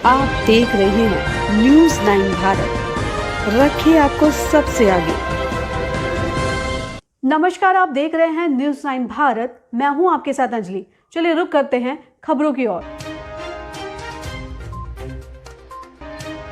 आप देख रहे हैं न्यूज़ 9 भारत, रखिए आपको सबसे आगे। नमस्कार, आप देख रहे हैं न्यूज़ 9 भारत, मैं हूं आपके साथ अंजलि। चलिए रुक करते हैं खबरों की ओर।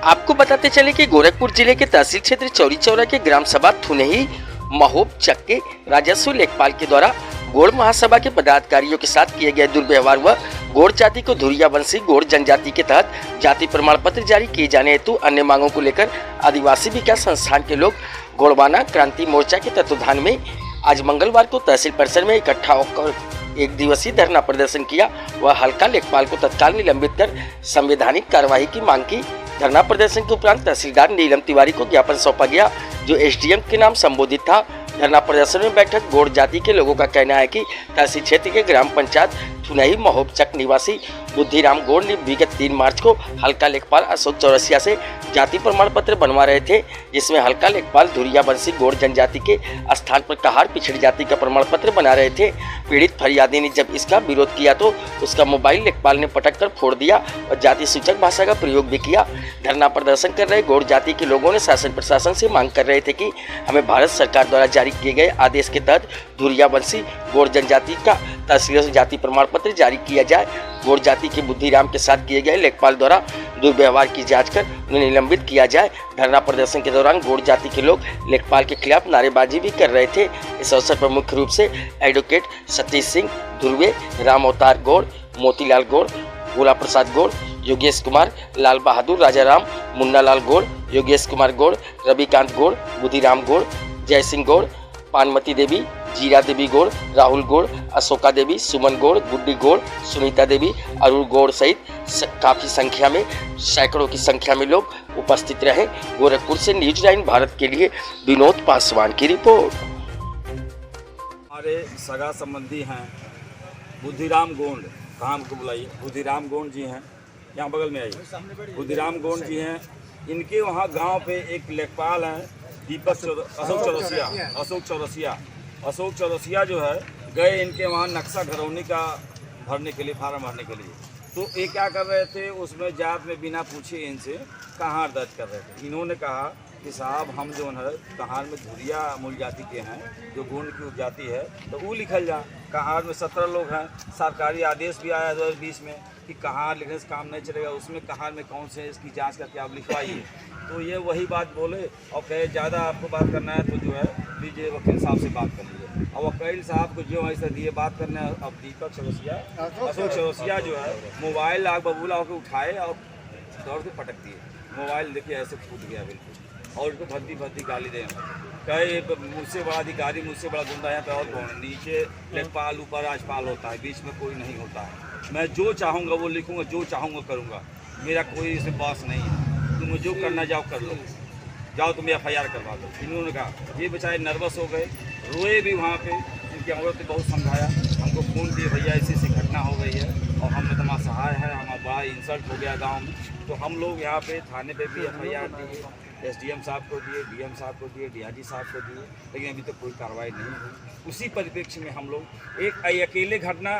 आपको बताते चले कि गोरखपुर जिले के तहसील क्षेत्र चौरी चौरा के ग्राम सभा थुनही महोब चक के राजस्व लेखपाल के द्वारा गौड़ महासभा के पदाधिकारियों के साथ किए गए दुर्व्यवहार व गौड़ जाति को धुरिया वंशी गौड़ जनजाति के तहत जाति प्रमाण पत्र जारी किए जाने हेतु अन्य मांगों को लेकर आदिवासी विकास संस्थान के लोग गौड़वाना क्रांति मोर्चा के तत्वाधान में आज मंगलवार को तहसील परिसर में इकट्ठा होकर एक दिवसीय धरना प्रदर्शन किया व हल्का लेखपाल को तत्काल निलंबित कर संवैधानिक कार्यवाही की मांग की। धरना प्रदर्शन के उपरांत तहसीलदार नीलम तिवारी को ज्ञापन सौंपा गया जो एसडीएम के नाम संबोधित था। धरना प्रदर्शन में बैठक गौड़ जाति के लोगों का कहना है कि तहसील क्षेत्र के ग्राम पंचायत थुनही महोबचक निवासी बुद्धिराम गौड़ ने विगत 3 मार्च को हल्का लेखपाल अशोक चौरसिया से जाति प्रमाण पत्र बनवा रहे थे, जिसमें हल्का लेखपाल धुरिया वंशी गौड़ जनजाति के स्थान पर कहार पिछड़ी जाति का प्रमाण पत्र बना रहे थे। पीड़ित फरियादी ने जब इसका विरोध किया तो उसका मोबाइल लेखपाल ने पटक कर फोड़ दिया और जाति सूचक भाषा का प्रयोग भी किया। धरना प्रदर्शन कर रहे गौड़ जाति के लोगों ने शासन प्रशासन से मांग कर रहे थे कि हमें भारत सरकार द्वारा जारी किए गए आदेश के तहत धुरिया वंशी गौड़ जनजाति का तहसील से जाति प्रमाण पत्र जारी किया जाए। गौड़ जाति के बुद्धिराम के साथ किए गए लेखपाल द्वारा दुर्व्यवहार की जांच कर उन्हें निलंबित किया जाए। धरना प्रदर्शन के दौरान गौड़ जाति के लोग लेखपाल के खिलाफ नारेबाजी भी कर रहे थे। इस अवसर पर मुख्य रूप से एडवोकेट सतीश सिंह धुर्वे, राम अवतार गौड़, मोतीलाल गौड़, भोला प्रसाद गौड़, योगेश कुमार, लाल बहादुर राजाराम, मुन्ना लाल गौड़, योगेश कुमार गौड़, रविकांत गौड़, बुद्धिराम गौड़, जय सिंह गौड़, पानमती देवी, जीरा देवी गौड़, राहुल गौड़, अशोका देवी, सुमन गौड़, गुड्डी गौड़, सुनीता देवी, अरुण गौड़ सहित काफी संख्या में सैकड़ों की संख्या में लोग उपस्थित रहे। गोरखपुर से न्यूज़ 9 भारत के लिए विनोद पासवान की रिपोर्ट। हमारे सगा संबंधी हैं बुद्धिराम गौड़, काम को बुलाइए, बुद्धिराम गौड़ जी हैं, यहाँ बगल में आइए। बुद्धिराम गौड़ जी हैं, इनके वहाँ गांव पे एक लेखपाल हैं अशोक चौरसिया जो है गए इनके वहाँ नक्शा घरौनी का भरने के लिए, फार्म भरने के लिए। तो ये क्या कर रहे थे, उसमें जात में बिना पूछे इनसे कहार दर्ज कर रहे थे। इन्होंने कहा कि साहब हम जो है कहार में धुरिया मूल जाति के हैं, जो गोंड की उपजाति है, तो वो लिखल जा। कहार में 17 लोग हैं, सरकारी आदेश भी आया 2020 में कि कहार लिखने से काम नहीं चलेगा, उसमें कहार में कौन से इसकी जांच करके आप लिखवाइए। तो ये वही बात बोले और कहे ज़्यादा आपको बात करना है तो जो है लीजिए वकील साहब से बात कर लीजिए। और वकील साहब को जो ऐसा दिए बात करने, अब दीपक चौरसिया, अशोक चौरसिया जो है मोबाइल आग बबूला होकर उठाए और दौड़ के पटक दिए। मोबाइल देखिए ऐसे फूट गया बिल्कुल, और उसको भद्दी गाली दें, कहे मुझसे बड़ा अधिकारी, मुझसे बड़ा गुंडा यहाँ पे और कौन, नीचे लेखपाल ऊपर राजपाल होता है, बीच में कोई नहीं होता है। मैं जो चाहूँगा वो लिखूँगा, जो चाहूँगा करूँगा, मेरा कोई इसमें बॉस नहीं है। तुम जो करना जाओ कर लो, जाओ तुम FIR करवा दो। इन्होंने कहा, ये बेचारे नर्वस हो गए, रोए भी वहाँ पे। इनकी औरत ने बहुत समझाया, हमको फ़ोन दिए भैया ऐसी घटना हो गई है और हम लोग हमारा सहाय है, हमारा बड़ा इंसल्ट हो गया गांव में। तो हम लोग यहाँ पे थाने पे भी FIR दिए, SDM साहब को दिए, DM साहब को दिए, DIG साहब को दिए, लेकिन अभी तक कोई कार्रवाई नहीं हुई। उसी परिप्रेक्ष्य में हम लोग एक अकेले घटना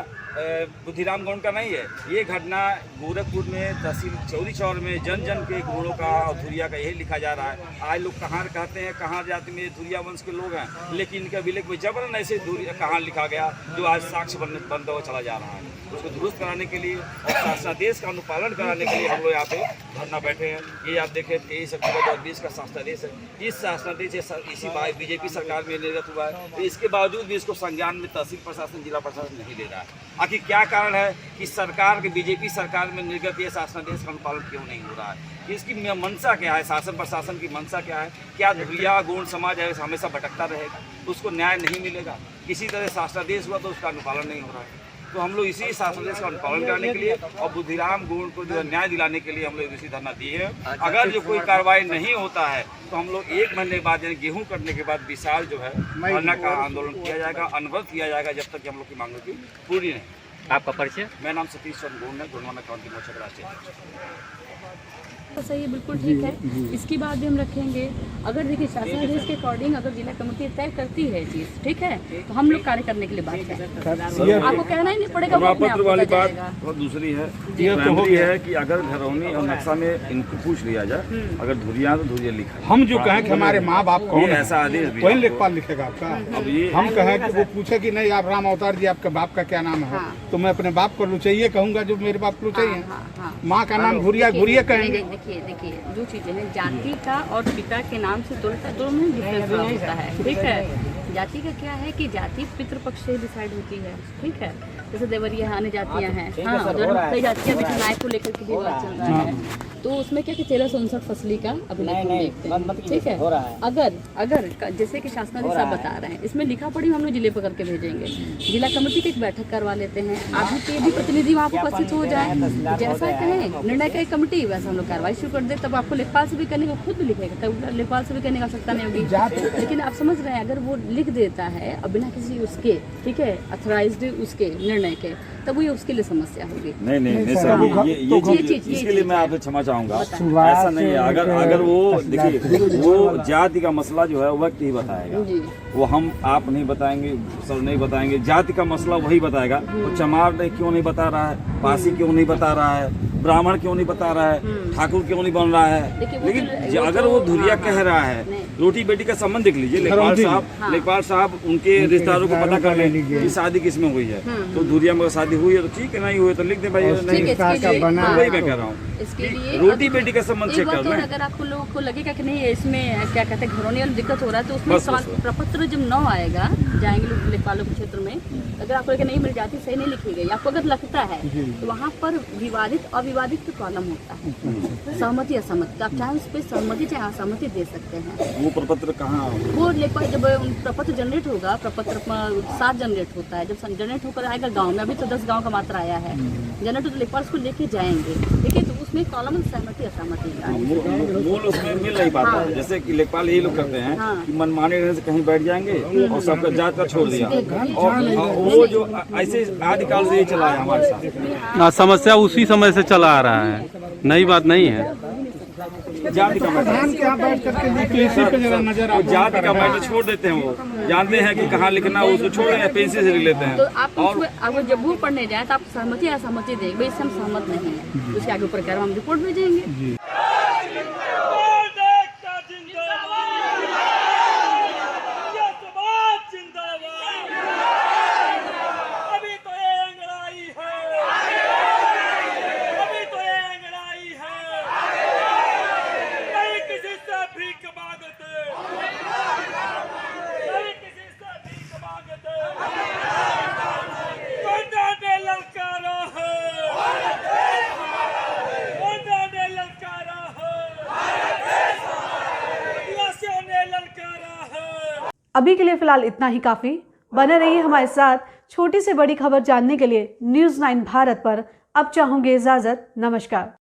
बुद्धिराम गौड़ का नहीं है, ये घटना गोरखपुर में तहसील चौरी चौर में जन जन के गौड़ों का और धुरिया का यही लिखा जा रहा है। आज लोग कहार कहते हैं, कहार जाति में धुरिया वंश के लोग हैं, लेकिन इनका विलेख में जबरन ऐसे कहार लिखा गया जो आज साक्ष्य बनता हुआ चला जा रहा है। उसको दुरुस्त कराने के लिए और शासनादेश का अनुपालन कराने के लिए हम लोग यहाँ पे धरना बैठे हैं। ये आप देखें 23 अक्टूबर 2020 का शासनादेश है। इस शासनादेश इसी BJP सरकार में निर्गत हुआ है, तो इसके बावजूद भी इसको संज्ञान में तहसील प्रशासन, जिला प्रशासन नहीं ले रहा है। आखिर क्या कारण है कि सरकार के BJP सरकार में निर्गत ये शासनादेश का अनुपालन क्यों नहीं हो रहा है? इसकी मंशा क्या है, शासन प्रशासन की मंशा क्या है? क्या धुरिया गौड़ समाज हमेशा भटकता रहेगा, उसको न्याय नहीं मिलेगा? किसी तरह शासनादेश हुआ तो उसका अनुपालन नहीं हो रहा है। तो हम लोग इसी शासनादेश का अनुपालन कराने के लिए और बुद्धिराम गौड़ को जो न्याय दिलाने के लिए हम लोग इसी धरना दिए हैं। अगर जो कोई कार्रवाई नहीं होता है तो हम लोग 1 महीने के बाद, यानी गेहूं कटने के बाद विशाल जो है धरना का आंदोलन किया जाएगा, अनवरत किया जाएगा, जब तक कि हम लोग की मांगों की पूरी नहीं। आपका परिचय? मेरा नाम सतीश चंद्र गौड़ है, गौड़वाना क्रांति मोर्चा का राष्ट्रीय अध्यक्ष। आपका सही है, बिल्कुल ठीक है। इसकी बात भी हम रखेंगे। अगर देखिए शासनादेश के अकॉर्डिंग अगर जिला कमेटी तय करती है चीज़, ठीक है, तो हम लोग कार्य करने के लिए बात करें। आपको कहना ही नहीं पड़ेगा, वो अपने आप पत्र वाली होता बात जाएगा। और दूसरी है प्राइमरी है कि अगर घरौनी और नक्शा में इनको पूछ लिया जाए, अगर धुरिया तो धुरिया लिखा। हम जो कहें कि हमारे माँ बाप कौन ये है, ऐसा आदेश भी वही है। लेखपाल लिखेगा आपका। अब ये हम कहें कि वो पूछे कि नहीं आप राम अवतार जी आपके बाप का क्या नाम है, तो मैं अपने बाप को लुचैये कहूंगा जो मेरे बाप लुचैये हैं। माँ का नाम घुरिया घुरिया कहेंगे। देखिए जो चीजें हैं जाति का और पिता के नाम से दोनों में डिफरेंस होता है, ठीक है। जाति का क्या है कि जाति पितृपक्ष से डिसाइड होती है, ठीक है। जैसे देवरिया अन्य जातियां हैं, हाँ, उधर कई जातियां भी न्याय को लेकर के भी बात चल रहा है। तो उसमें क्या कि 1359 फसली का अभिलेख हम देखते हैं, ठीक है। अगर जैसे कि शासनादेश साहब बता रहे हैं, इसमें लिखा पढ़ी हम लोग जिले पर करके भेजेंगे। जिला कमेटी की एक बैठक करवा लेते हैं, आप के भी प्रतिनिधि वहाँ पर उपस्थित हो जाए, जैसा कहें निर्णय का कमेटी वैसा हम लोग कार्रवाई शुरू कर दे। तब आपको लेखपाल से भी करने को खुद भी लिखेगा, तब लेखपाल से भी करने की आवश्यकता नहीं होगी। लेकिन आप समझ रहे हैं, अगर वो लिख देता है अब बिना किसी उसके, ठीक है, अथोराइज्ड उसके निर्णय के, तब ये उसके लिए समस्या होगी। नहीं सर, ये चीज इसके लिए मैं आपसे क्षमा चाहूंगा। ऐसा नहीं है। अगर वो देखिए, वो जाति का मसला जो है व्यक्ति ही बताएगा, वो हम आप नहीं बताएंगे, सर नहीं बताएंगे। जाति का मसला वही बताएगा। वो चमार क्यों नहीं बता रहा है, पासी क्यों नहीं बता रहा है, ब्राह्मण क्यों नहीं बता रहा है, ठाकुर क्यों नहीं बन रहा है। लेकिन अगर वो धुरिया कह रहा है, रोटी बेटी का संबंध देख लीजिए। लेखपाल साहब उनके रिश्तेदारों को पता कर लें कि शादी किस में हुई है, तो धुरिया में शादी हुई है तो ठीक है, नहीं हुई तो लिख दे भाई नहीं। वही मैं कह रहा हूँ, इसके लिए रोटी बेटी का संबंध चेक कर लें। अगर आपको लोगों को लगेगा कि नहीं इसमें क्या कहते हैं घरौनी वाली दिक्कत हो रहा है, तो उसमें बस। प्रपत्र जब न आएगा, जाएंगे लोग लेखपालों के क्षेत्र में, अगर आपको लगे नहीं मेरी जाति सही नहीं लिखी गई, आपको अगर लगता है तो वहाँ पर विवादित अविवादित का कॉलम होता है, सहमति असहमति। आप चाहे उस पर सहमति चाहे असहमति दे सकते हैं। वो प्रपत्र कहाँ, वो लेखपाल जब प्रपत्र जनरेट होगा, प्रपत्र 7 जनरेट होता है, जब जनरेट होकर आएगा गांव में, अभी तो 10 गांव का मात्रा आया है, जनरेट तो लेखपाल उसको लेके जाएंगे, ठीक है। तो उसमें कॉलम सहमति असहमति का मूल उसमें मिल नहीं पाता है। जैसे कि लेखपाल यही लोग करते हैं कि मनमाने रहने से कहीं बैठ जाएंगे और सबका जात का छोड़ दिया, और वो जो ऐसे आदिकाल से ही चला है हमारे साथ। समस्या उसी समय से चला आ रहा है, नई बात नहीं है। जाति का प्रधान के यहाँ बैठ करके लिखिए, इसी पे जरा नजर वो जाति का मैटर छोड़ देते हैं। वो जानते हैं कि कहाँ लिखना, उसको छोड़ देते हैं, पेंसिल से लिख लेते हैं। तो आप अगर जब वो पढ़ने जाए तो आप सहमति असहमति देंगे, भाई इससे हम सहमत नहीं है, उसके आगे ऊपर हम रिपोर्ट भेजेंगे। अभी के लिए फिलहाल इतना ही काफी। बने रहिए हमारे साथ। छोटी से बड़ी खबर जानने के लिए न्यूज़ 9 भारत पर अब चाहूंगी इजाजत। नमस्कार।